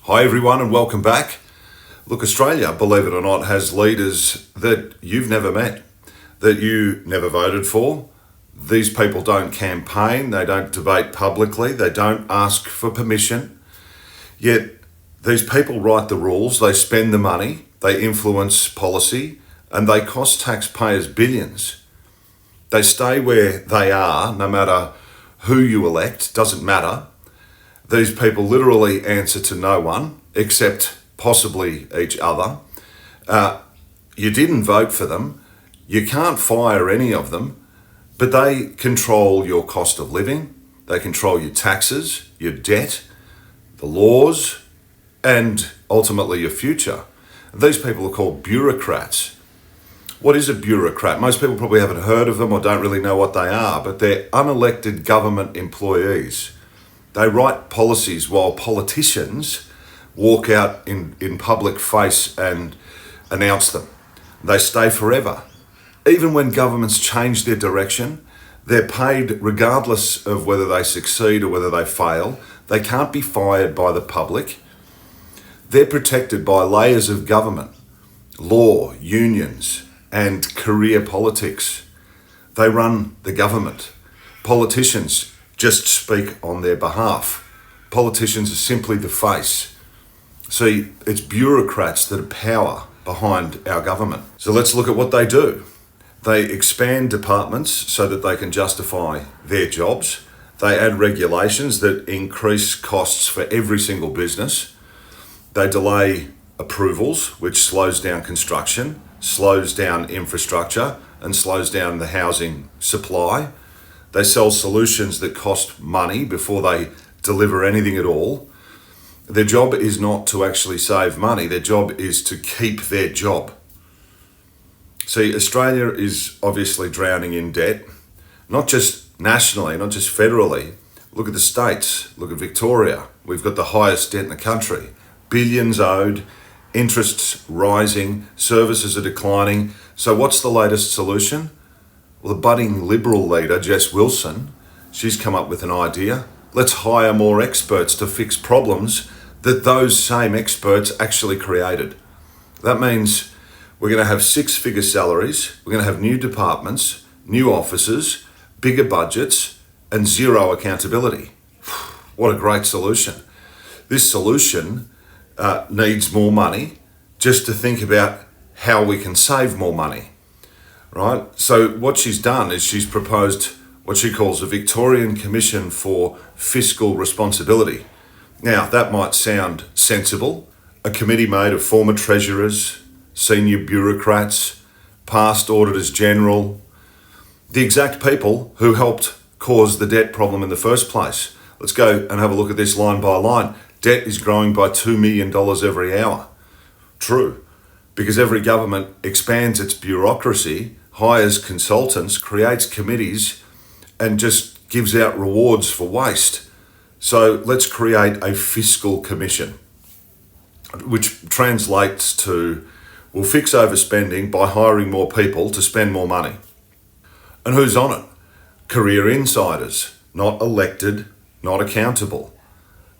Hi everyone and welcome back. Look, Australia, believe it or not, has leaders that you've never met, that you never voted for. These people don't campaign, they don't debate publicly, they don't ask for permission. Yet these people write the rules, they spend the money, they influence policy, and they cost taxpayers billions. They stay where they are, no matter who you elect, doesn't matter. These people literally answer to no one, except possibly each other. You didn't vote for them. You can't fire any of them, but they control your cost of living. They control your taxes, your debt, the laws, and ultimately your future. These people are called bureaucrats. What is a bureaucrat? Most people probably haven't heard of them or don't really know what they are, but they're unelected government employees. They write policies while politicians walk out in public face and announce them. They stay forever. Even when governments change their direction, they're paid regardless of whether they succeed or whether they fail. They can't be fired by the public. They're protected by layers of government, law, unions, and career politics. They run the government. Politicians just speak on their behalf. Politicians are simply the face. See, it's bureaucrats that are power behind our government. So let's look at what they do. They expand departments so that they can justify their jobs. They add regulations that increase costs for every single business. They delay approvals, which slows down construction, slows down infrastructure, and slows down the housing supply. They sell solutions that cost money before they deliver anything at all. Their job is not to actually save money. Their job is to keep their job. See, Australia is obviously drowning in debt, not just nationally, not just federally. Look at the states. Look at Victoria. We've got the highest debt in the country. Billions owed, interests rising, services are declining. So what's the latest solution? Well, the budding Liberal leader, Jess Wilson, she's come up with an idea. Let's hire more experts to fix problems that those same experts actually created. That means we're going to have six-figure salaries, we're going to have new departments, new offices, bigger budgets, and zero accountability. What a great solution. This solution needs more money just to think about how we can save more money. Right? So what she's done is she's proposed what she calls a Victorian Commission for Fiscal Responsibility. Now, that might sound sensible. A committee made of former treasurers, senior bureaucrats, past auditors general, the exact people who helped cause the debt problem in the first place. Let's go and have a look at this line by line. Debt is growing by $2 million every hour. True, because every government expands its bureaucracy, hires consultants, creates committees, and just gives out rewards for waste. So let's create a fiscal commission, which translates to, we'll fix overspending by hiring more people to spend more money. And who's on it? Career insiders, not elected, not accountable.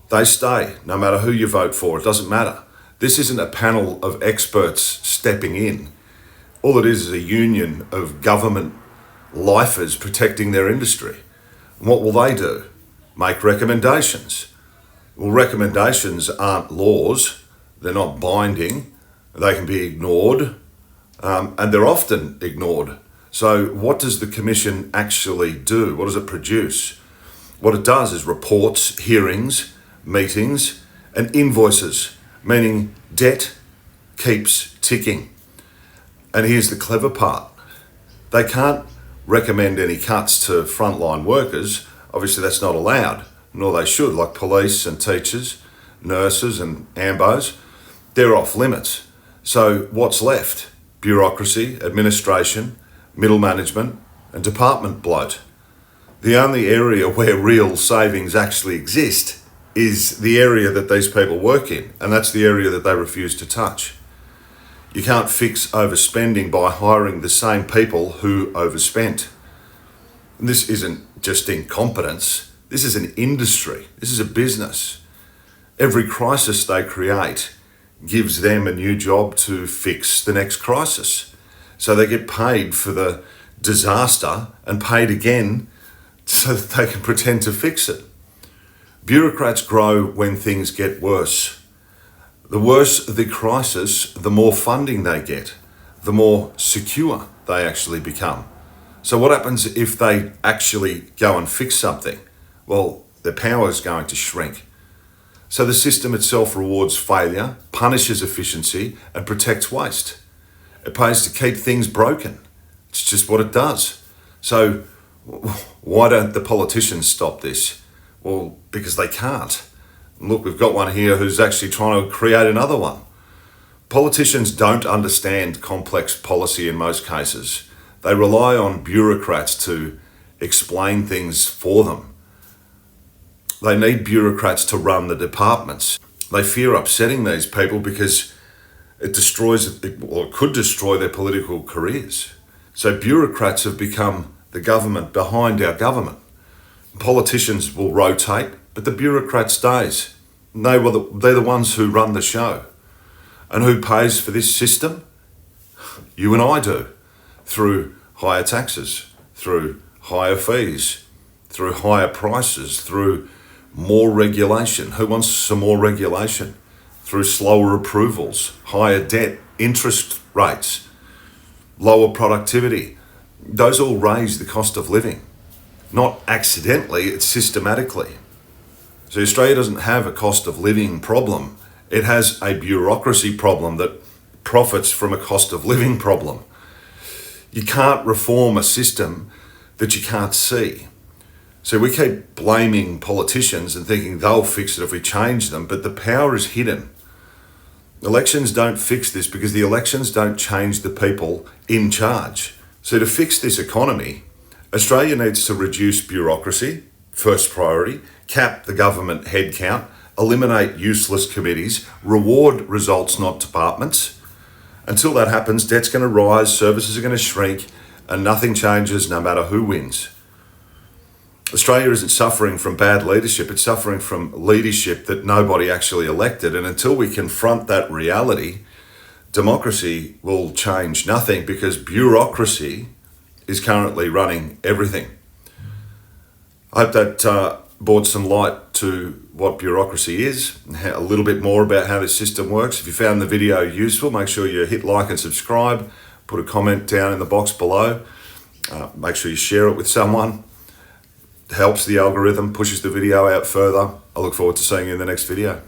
They stay, no matter who you vote for, it doesn't matter. This isn't a panel of experts stepping in. All it is a union of government lifers protecting their industry. And what will they do? Make recommendations. Well, recommendations aren't laws. They're not binding. They can be ignored, and they're often ignored. So what does the commission actually do? What does it produce? What it does is reports, hearings, meetings, and invoices, meaning debt keeps ticking. And here's the clever part. They can't recommend any cuts to frontline workers. Obviously, that's not allowed, nor they should, like police and teachers, nurses and AMBOs. They're off limits. So what's left? Bureaucracy, administration, middle management, and department bloat. The only area where real savings actually exist is the area that these people work in, and that's the area that they refuse to touch. You can't fix overspending by hiring the same people who overspent. And this isn't just incompetence. This is an industry. This is a business. Every crisis they create gives them a new job to fix the next crisis. So they get paid for the disaster and paid again so that they can pretend to fix it. Bureaucrats grow when things get worse. The worse the crisis, the more funding they get, the more secure they actually become. So what happens if they actually go and fix something? Well, their power is going to shrink. So the system itself rewards failure, punishes efficiency, and protects waste. It pays to keep things broken. It's just what it does. So why don't the politicians stop this? Well, because they can't. Look, we've got one here who's actually trying to create another one. Politicians don't understand complex policy in most cases. They rely on bureaucrats to explain things for them. They need bureaucrats to run the departments. They fear upsetting these people because it could destroy their political careers. So bureaucrats have become the government behind our government. Politicians will rotate, but the bureaucrat stays. They're the ones who run the show. And who pays for this system? You and I do, through higher taxes, through higher fees, through higher prices, through more regulation. Who wants some more regulation? Through slower approvals, higher debt, interest rates, lower productivity. Those all raise the cost of living. Not accidentally, it's systematically. So Australia doesn't have a cost of living problem. It has a bureaucracy problem that profits from a cost of living problem. You can't reform a system that you can't see. So we keep blaming politicians and thinking they'll fix it if we change them, but the power is hidden. Elections don't fix this because the elections don't change the people in charge. So to fix this economy, Australia needs to reduce bureaucracy, first priority, cap the government headcount, eliminate useless committees, reward results, not departments. Until that happens, debt's going to rise, services are going to shrink, and nothing changes no matter who wins. Australia isn't suffering from bad leadership, it's suffering from leadership that nobody actually elected. And until we confront that reality, democracy will change nothing because bureaucracy is currently running everything. I hope that brought some light to what bureaucracy is, a little bit more about how this system works. If you found the video useful, make sure you hit like and subscribe, put a comment down in the box below, make sure you share it with someone. Helps the algorithm, pushes the video out further. I look forward to seeing you in the next video.